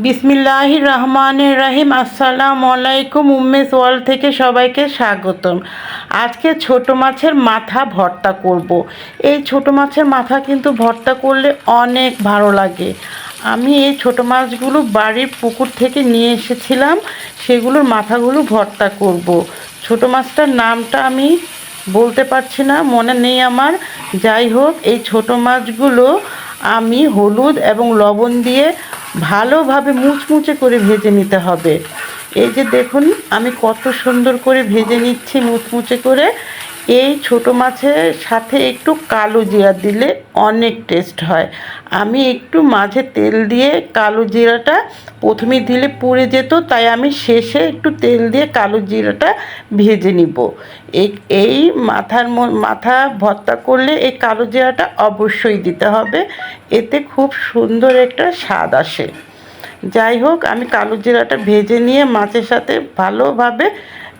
বিসমিল্লাহির রহমানির রহিম। আসসালামু আলাইকুম। উম্মেস ওয়ার্ল্ড থেকে সবাইকে স্বাগতম। আজকে ছোট মাছের মাথা ভর্তা করব। এই ছোট মাছের মাথা কিন্তু ভর্তা করলে অনেক ভালো লাগে। আমি এই ছোট মাছগুলো বাড়ির পুকুর থেকে নিয়ে এসেছিলাম, সেগুলোর মাথাগুলো ভর্তা করব। ছোট মাছটার নামটা আমি বলতে পারছি না, মনে নেই আমার। যাই হোক, এই ছোট মাছগুলো আমি হলুদ এবং লবণ দিয়ে ভালোভাবে মুচমুচে করে ভেজে নিতে হবে। এই যে দেখুন, আমি কত সুন্দর করে ভেজে নিচ্ছি মুচমুচে করে। এই ছোট মাছের সাথে একটু কালো জিরা দিলে অনেক টেস্ট হয়। আমি একটু মাঝে তেল দিয়ে কালো জিরাটা প্রথমে দিলে পুড়ে যেত, তাই আমি শেষে একটু তেল দিয়ে কালো জিরাটা ভেজে নিব। এই মাথা ভর্তা করলে এই কালো জিরাটা অবশ্যই দিতে হবে, এতে খুব সুন্দর একটা স্বাদ আসে। যাই হোক, আমি কালো জিরাটা ভেজে নিয়ে মাছের সাথে ভালোভাবে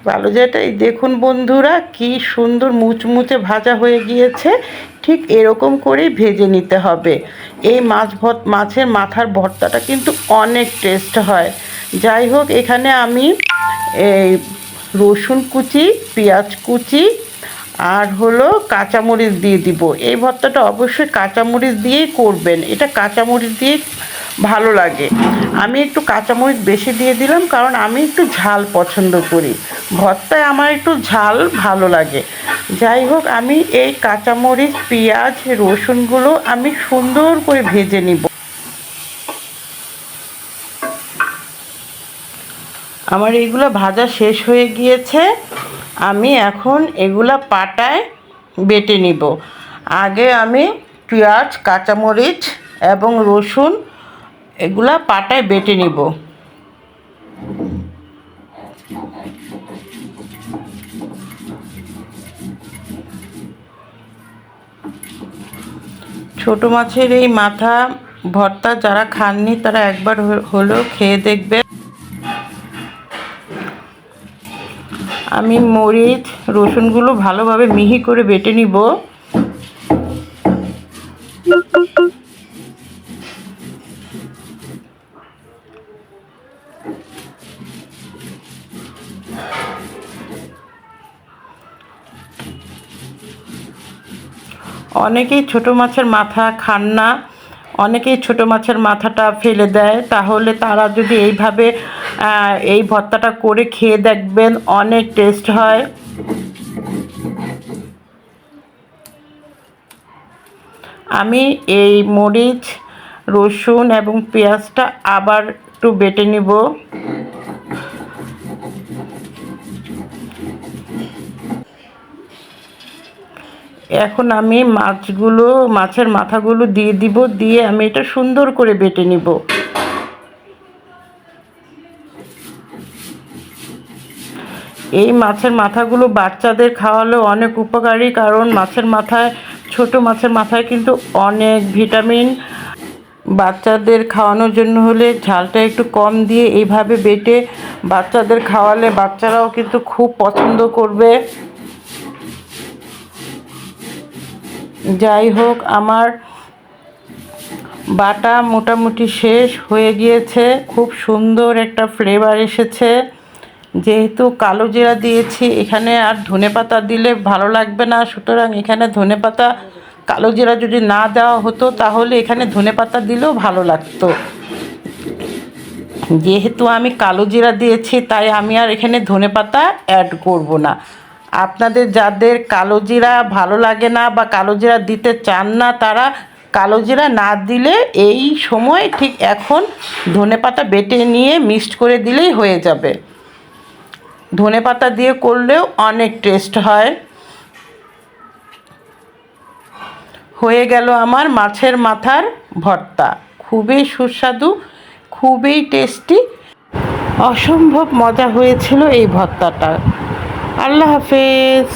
কালো জিরাটা, এই দেখুন বন্ধুরা, কি সুন্দর মুচমুচে ভাজা হয়ে গিয়েছে। ঠিক এরকম করেই ভেজে নিতে হবে। এই মাছের মাথার ভর্তাটা কিন্তু অনেক টেস্ট হয়। যাই হোক, এখানে আমি এই রসুন কুচি, পেঁয়াজ কুচি আর হলো কাঁচামরিচ দিয়ে দিব। এই ভর্তাটা অবশ্যই কাঁচামরিচ দিয়েই করবেন, এটা কাঁচামরিচ দিয়ে ভালো লাগে। আমি একটু কাঁচামরিচ বেশি দিয়ে দিলাম, কারণ আমি একটু ঝাল পছন্দ করি। ভর্তায় আমার একটু ঝাল ভালো লাগে। যাই হোক, আমি এই কাঁচামরিচ, পেঁয়াজ, রসুনগুলো আমি সুন্দর করে ভেজে নিব। আমার এইগুলো ভাজা শেষ হয়ে গিয়েছে। আমি এখন এগুলা পাটায় বেটে নিব। আগে আমি পেঁয়াজ, কাঁচামরিচ এবং রসুন এগুলা পাটায় বেটে নিব। ছোট মাছের এই মাথা ভর্তা যারা খাননি তারা একবার হলেও খেয়ে দেখবে। আমি মরিচ, রসুনগুলো ভালোভাবে মিহি করে বেটে নিব। অনেকেই ছোট মাছের মাথা খান না, অনেকেই ছোট মাছের মাথাটা ফেলে দেয়। তাহলে তারা যদি এইভাবে এই ভর্তাটা করে খেয়ে দেখবেন, অনেক টেস্ট হয়। আমি এই মরিচ, রসুন এবং পেঁয়াজটা আবার একটু বেটে নিব। এখন আমি মাছের মাথাগুলো দিয়ে দিব, দিয়ে আমি এটা সুন্দর করে বেটে নিব। এই মাছের মাথাগুলো বাচ্চাদের খাওয়ালেও অনেক উপকারী, কারণ ছোট মাছের মাথায় কিন্তু অনেক ভিটামিন। বাচ্চাদের খাওয়ানোর জন্য হলে ঝালটা একটু কম দিয়ে এইভাবে বেটে বাচ্চাদের খাওয়ালে বাচ্চারাও কিন্তু খুব পছন্দ করবে। যাই হোক, আমার বাটা মোটামুটি শেষ হয়ে গিয়েছে। খুব সুন্দর একটা ফ্লেভার এসেছে। যেহেতু কালো জিরা দিয়েছি, এখানে আর ধনেপাতা দিলে ভালো লাগবে না, সুতরাং এখানে ধনেপাতা, কালো জিরা যদি না দেওয়া হতো তাহলে এখানে ধনেপাতা দিলেও ভালো লাগতো। যেহেতু আমি কালো জিরা দিয়েছি, তাই আমি আর এখানে ধনেপাতা অ্যাড করব না। আপনাদের যাদের কালো জিরা ভালো লাগে না বা কালো জিরা দিতে চান না, তারা কালো জিরা না দিলে এই সময় ঠিক এখন ধনেপাতা বেটে নিয়ে মিক্সড করে দিলেই হয়ে যাবে। ধনেপাতা দিয়ে করলেও অনেক টেস্ট হয়। হয়ে গেল আমার মাছের মাথার ভর্তা। খুবই সুস্বাদু, খুবই টেস্টি, অসম্ভব মজা হয়েছিল এই ভর্তাটা। আল্লাহ হাফেজ।